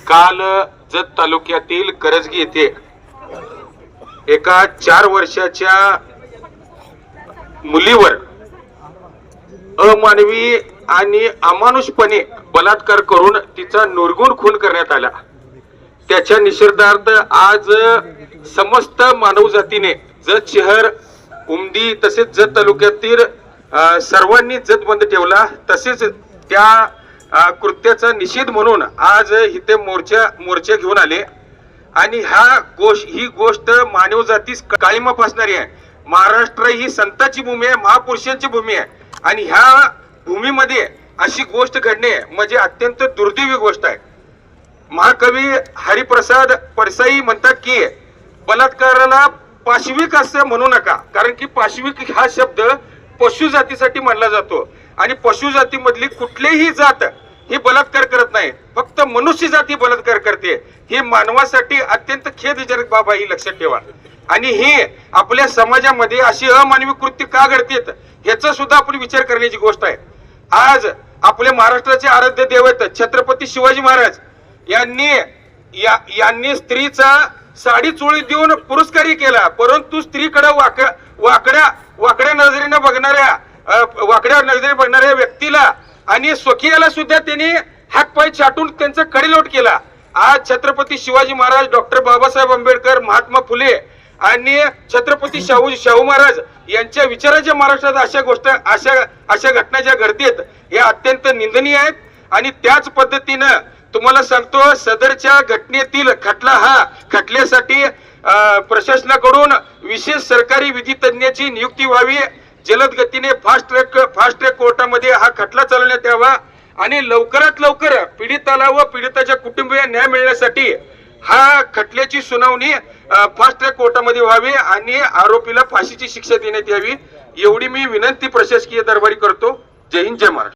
काल जत तालुक्यातील करजगी येथे एका 4 वर्षाच्या मुलीवर अमानवी आणि अमानुषपणे बलात्कार करून तिचा निर्गुण खून करण्यात आला। त्याच्या निषेधार्थ आज समस्त मानवजातीने जत शहर उमदी तसेच जत तालुक्यातील सर्वांनी जत बंद ठेवला। तसेच त्या कृत्याचा निषेध म्हणून आज इथे मोर्चा घेऊन आले आणि ही गोष्ट मानवजातीस काळीमा फासणारी आहे। महाराष्ट्र ही संतांची भूमी आहे, महापुरुषांची भूमी आहे आणि ह्या भूमीमध्ये अशी गोष्ट घडणे म्हणजे अत्यंत दुर्दैवी गोष्ट आहे। महाकवी हरिप्रसाद परसाई म्हणतात की बलात्काराला पाशविक असं म्हणू नका, कारण की पाशविक हा शब्द पशु जातीसाठी मानला जातो आणि पशु जातीमधली कुठलीही जात ही बलात्कार करत नाही, फक्त मनुष्य जाती बलात्कार करते। ही मानवासाठी अत्यंत खेदजनक बाब आहे, लक्षात ठेवा। आणि ही आपल्या समाजामध्ये अशी अमानवी कृत्य का घडतात ह्याचा सुद्धा आपण विचार करण्याची गोष्ट आहे। आज आपल्या महाराष्ट्राचे आराध्य दैवत छत्रपती शिवाजी महाराज यांनी स्त्रीचा साडी चोळी देऊन पुरस्कारही केला, परंतु स्त्रीकडे वाकड्या नजरेने बघणाऱ्या व्यक्तीला आणि स्वकीयाला सुद्धा त्यांनी हातपाय चाटून त्यांचा कडेलोट केला। आज छत्रपती शिवाजी महाराज, डॉक्टर बाबासाहेब आंबेडकर, महात्मा फुले आणि छत्रपती शाहू महाराज यांच्या विचाराच्या महाराष्ट्रात अशा घटना ज्या घडतात हे अत्यंत निंदनीय आहेत। आणि त्याच पद्धतीनं तुम्हाला सांगतो, सदरच्या घटनेतील खटल्यासाठी प्रशासनाकडून विशेष सरकारी विधी तज्ञाची नियुक्ती व्हावी, जलद गतीने फास्ट ट्रॅक कोर्टामध्ये हा खटला चालवण्यात यावा आणि लवकरात लवकर पीडिताला व पीडिताच्या कुटुंबियांना न्याय मिळण्यासाठी हा खटल्याची सुनावणी फास्ट ट्रॅक कोर्टामध्ये व्हावी आणि आरोपीला फाशीची शिक्षा देण्यात यावी, एवढी मी विनंती प्रशासकीय दरबारी करतो। जय हिंद, जय महाराष्ट्र।